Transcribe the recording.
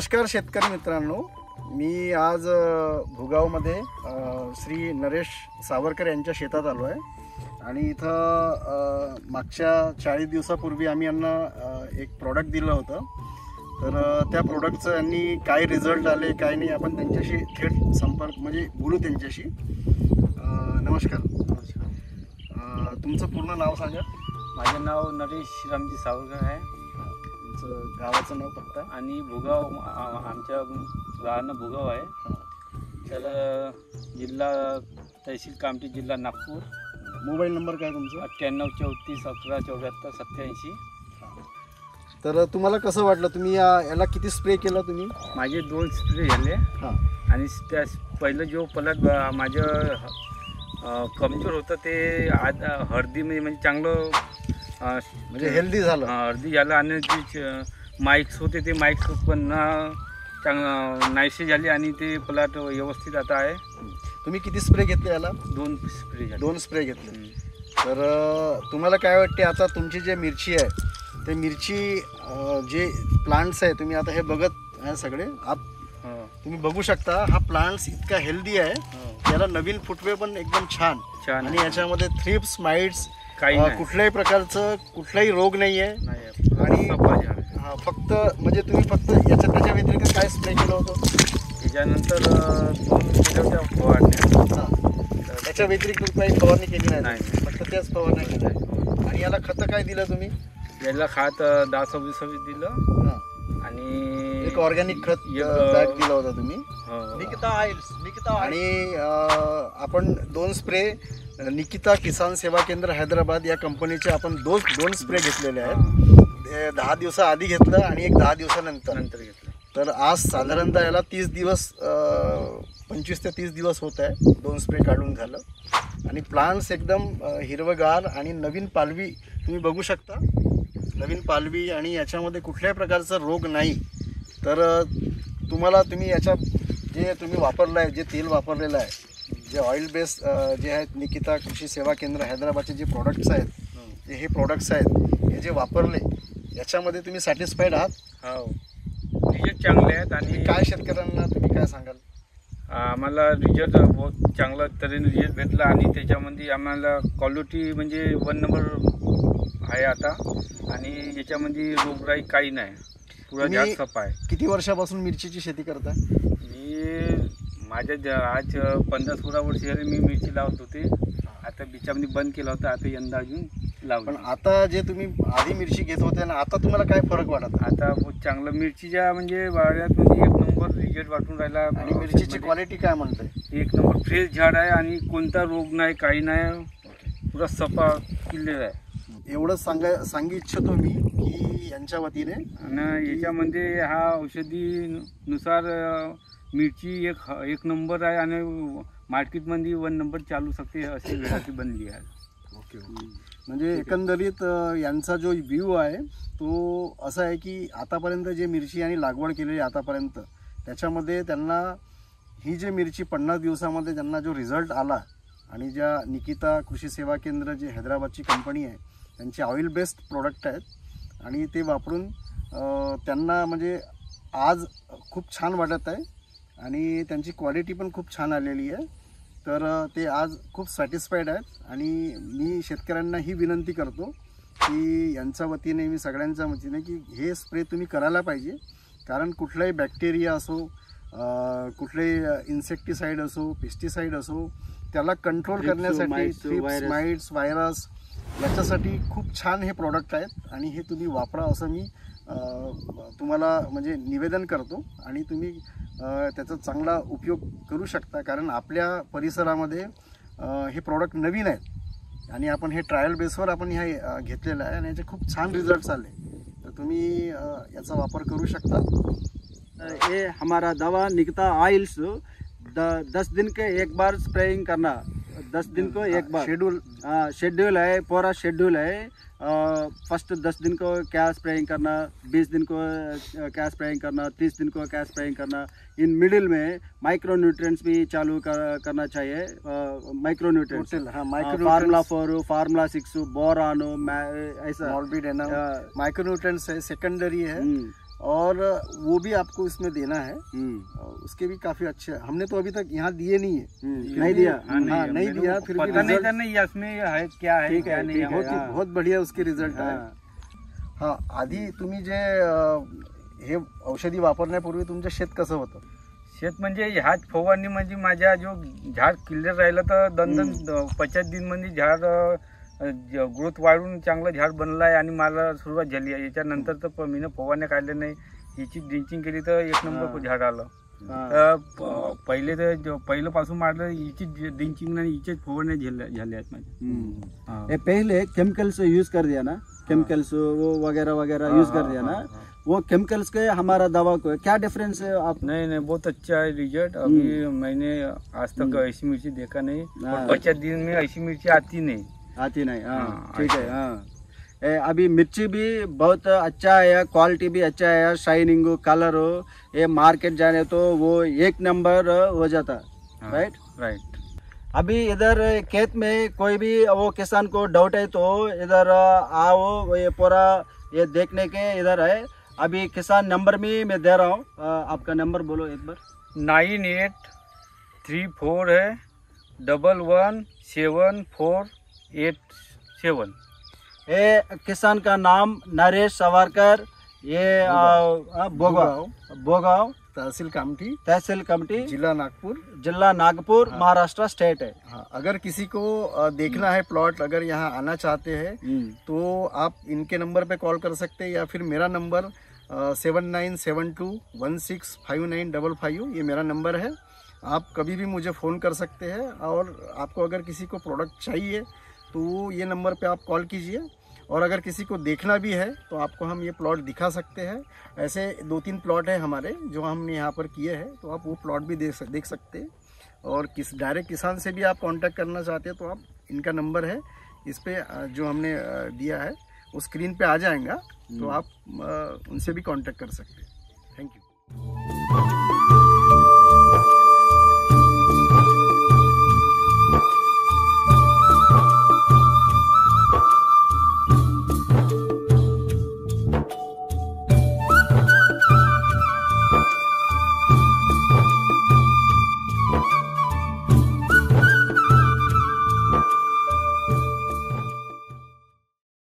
नमस्कार शेतकरी मित्रांनो, मी आज भुगावमध्ये श्री नरेश सावरकर यांच्या शेतात आलो आहे आणि इथं मागच्या 40 दिवसापूर्वी आम्ही यांना एक प्रोडक्ट दिलं होतं. तर त्या प्रोडक्टचं यांनी काय रिझल्ट आले काय नाही आपण त्यांच्याशी थेट संपर्क म्हणजे बोलू त्यांच्याशी. नमस्कार. तुमचं पूर्ण नाव सांगा. माझं नाव नरेश श्रीरामजी सावरकर आहे. गावाचं नाव फक्त आणि भुगाव आमच्या राहणं भुगाव आहे. तर जिल्हा तहसील कामठी, जिल्हा नागपूर. मोबाईल नंबर काय तुमचा? 9834117487. तर तुम्हाला कसं वाटलं? तुम्ही याला किती स्प्रे केला तुम्ही? माझे 2 स्प्रे झाले. आणि त्या पहिलं जो पलट माझं कमजोर होतं ते आज हळदी म्हणजे चांगलं म्हणजे हेल्दी झालं. हळदी झालं आणि जे माइक्स होते ते माइक्स पण चांगलं नाहीसे झाले आणि ते प्लॉट व्यवस्थित आता आहे. तुम्ही किती स्प्रे घेतले याला? 2 स्प्रे झाले. 2 स्प्रे घेतले. तर तुम्हाला काय वाटते आता तुमची जे मिरची आहे ते मिरची जे प्लांट्स आहे तुम्ही आता हे बघत आहे सगळे तुम्ही बघू शकता. हा प्लांट्स इतका हेल्दी आहे, याला नवीन फुटवे पण एकदम छान आणि याच्यामध्ये थ्रिप्स माइट्स कुठल्याही प्रकारचं कुठलाही रोग नाही आहे. आणि फक्त म्हणजे तुम्ही फक्त त्याच्या व्यतिरिक्त काय स्प्रे केलं होतं? त्याच्यानंतर फवारण्या. त्याच्या व्यतिरिक्त काही फवारणी केली नाही, फक्त त्याच फवारण्या केल्या. आणि याला खतं काय दिलं तुम्ही? याला खात 10-26 दिलं आणि एक ऑर्गॅनिक खत बॅग दिला होता तुम्ही. आणि आपण 2 स्प्रे निकिता किसान सेवा केंद्र हैदराबाद या कंपनीचे आपण 2 स्प्रे घेतलेले आहेत. 10 दिवसाआधी घेतलं आणि एक 10 दिवसानंतर घेतलं. तर आज साधारणतः याला 30 दिवस 25 ते 30 दिवस होत आहे 2 स्प्रे काढून झालं. आणि प्लांट्स एकदम हिरवगार आणि नवीन पालवी तुम्ही बघू शकता. नवीन पालवी आणि याच्यामध्ये कुठल्याही प्रकारचा रोग नाही. तर तुम्ही याच्या जे तुम्ही वापरलं आहे, जे तेल वापरलेलं आहे, जे ऑइल बेस जे आहेत निकिता कृषी सेवा केंद्र हैदराबादचे जे प्रोडक्ट्स आहेत, हे प्रोडक्ट्स आहेत हे जे वापरले याच्यामध्ये तुम्ही सॅटिस्फाईड आहात? हो, रिझल्ट चांगले आहेत. आणि काय शेतकऱ्यांना तुम्ही काय सांगाल? आम्हाला रिझल्ट बहुत चांगला तऱ्हेने रिझल्ट भेटला आणि त्याच्यामध्ये आम्हाला क्वालिटी म्हणजे 1 नंबर आहे आता. आणि याच्यामध्ये रोगराई काही नाही, पुरा जास्त खप आहे. किती वर्षापासून मिरचीची शेती करता? मी माझ्या आज 15-16 वर्ष झाले मी मिरची लावत होते. आता बिचामध्ये बंद केला होता, आता यंदा अजून लावलं. पण आता जे तुम्ही आधी मिरची घेत होते ना, आता तुम्हाला काय फरक वाटत? आता बहुत चांगलं मिरचीच्या म्हणजे वाड्यात म्हणजे 1 नंबर रिझल्ट वाटून राहिला. आणि मिरचीची क्वालिटी काय म्हणते? 1 नंबर फ्रेश झाड आहे आणि कोणता रोग नाही, काही नाही, पुरा सफा किल्लेला आहे. एवढंच सांगू इच्छितो मी की यांच्या वतीने. आणि याच्यामध्ये हा औषधीनुसार मिरची एक नंबर आहे आणि मार्केटमध्ये 1 नंबर चालू शकते अशी व्हरायटी बनली आहे. ओके. म्हणजे एकंदरीत यांचा जो व्ह्यू आहे तो असा आहे की आतापर्यंत जे मिरची आणि लागवड केलेली आतापर्यंत त्याच्यामध्ये त्यांना ही जी मिरची 50 दिवसामध्ये त्यांना जो रिझल्ट आला आणि ज्या निकिता कृषी सेवा केंद्र जे हैदराबादची कंपनी आहे त्यांचे ऑइल बेस्ड प्रोडक्ट आहेत आणि ते वापरून त्यांना म्हणजे आज खूप छान वाटत आहे आणि त्यांची क्वालिटी पण खूप छान आलेली आहे. तर ते आज खूप सॅटिस्फाईड आहेत. आणि मी शेतकऱ्यांना ही विनंती करतो की यांच्या वतीने मी सगळ्यांच्या वतीने की हे स्प्रे तुम्ही करायला पाहिजे. कारण कुठलाही बॅक्टेरिया असो, कुठलेही इन्सेक्टिसाईड असो, पेस्टिसाईड असो, त्याला कंट्रोल करण्यासाठी थ्रिप्स माइट्स व्हायरस याच्यासाठी खूप छान हे प्रॉडक्ट आहेत आणि हे तुम्ही वापरा असं मी तुम्हाला म्हणजे निवेदन करतो. आणि तुम्ही त्याचा चांगला उपयोग करू शकता कारण आपल्या परिसरामध्ये हे प्रॉडक्ट नवीन आहेत आणि आपण हे ट्रायल बेसवर आपण हे घेतलेलं आहे आणि याचे खूप छान रिझल्ट्स आले. तर तुम्ही याचा वापर करू शकता. ये हमारा दवा निकिता ऑयल्स 10 दिन के एक बार स्प्रेइंग करना, 10 दिन को एक बार. शेड्यूल है, पूरा शेड्यूल है. फर्स्ट 10 दिन को क्या स्प्रेइंग करना, 20 दिन को क्या स्प्रेइंग करना, 30 दिन को क्या स्प्रेइंग करना. इन मिडिल में माइक्रो न्यूट्रिएंट्स भी चालू करना चाहिए. Micro nutrients, formula 4, formula 6, boron, ऐसा मॉल्बिडेनम माइक्रो न्यूट्रिएंट्स है, सेकेंडरी है. और वो भी आपको इसमें देना है। और उसके भी काफी अच्छे, हमने तो अभी तक यहाँ दिए नहीं है, नहीं दिया। हाँ नहीं दिया, फिर भी पता नहीं था रिजल्ट नहीं इसमें है क्या है क्या नहीं है। बहुत बढ़िया उसके रिझल्ट आहे। हा, आधी तुम्ही जे हे औषधी वापरण्यापूर्वी तुमचं शेत कसं होतं? शेत म्हणजे ह्याच फवारणी म्हणजे माझ्या जो झाड क्लिअर राहिलं तर 50 दिन मध्ये झाड ग्रोथ वाढून चांगलं झाड बनलं आहे आणि मला सुरुवात झाली आहे। याच्यानंतर तर मी फवारण्या काढल्या नाही, हिची ड्रिंचिंग केली तर एक नंबर झाड आलं। पहिले तर पहिल्यापासून मारलं हिची ड्रिंचिंग आणि हिचेच फवारण्या झाल्या आहेत माझ्या। ये पहले केमिकल्स यूज कर दिया ना, केमिकल्स वो वगैरह वगैरह यूज कर दिया ना, वो केमिकल्स के हमारा दवा को क्या डिफरेंस है आप? नहीं बहुत अच्छा है रिजल्ट। अभी मैंने आज तक ऐसी मिर्ची देखा नहीं, 50 दिन में ऐसी मिर्ची आती नहीं। हाँ ठीक है। हाँ अभी मिर्ची भी बहुत अच्छा है, क्वालिटी भी अच्छा है, शाइनिंग कलर ये मार्केट जाने तो वो एक नंबर हो जाता। राइट। अभी इधर खेत में कोई भी वो किसान को डाउट है तो इधर आओ, ये पूरा ये देखने के इधर है। अभी किसान नंबर भी मैं दे रहा हूँ, आपका नंबर बोलो एक बार। 9834 है 117487। ये किसान का नाम नरेश सावरकर, ये बोगांव तहसील कामठी, जिला नागपुर, हाँ। महाराष्ट्र स्टेट है। हाँ, अगर किसी को देखना है प्लॉट, अगर यहाँ आना चाहते हैं तो आप इनके नंबर पे कॉल कर सकते हैं, या फिर मेरा नंबर 7972165955, ये मेरा नंबर है। आप कभी भी मुझे फ़ोन कर सकते हैं, और आपको अगर किसी को प्रोडक्ट चाहिए तो ये नंबर पे आप कॉल कीजिए। और अगर किसी को देखना भी है तो आपको हम ये प्लॉट दिखा सकते हैं। ऐसे 2-3 प्लॉट है हमारे जो हमने यहाँ पर किए हैं, तो आप वो प्लॉट भी देख सकते हैं। और डायरेक्ट किसान से भी आप कांटेक्ट करना चाहते हैं तो आप, इनका नंबर है इस पे जो हमने दिया है वो स्क्रीन पे आ जाएगा, तो आप उनसे भी कांटेक्ट कर सकते हैं। Thank you.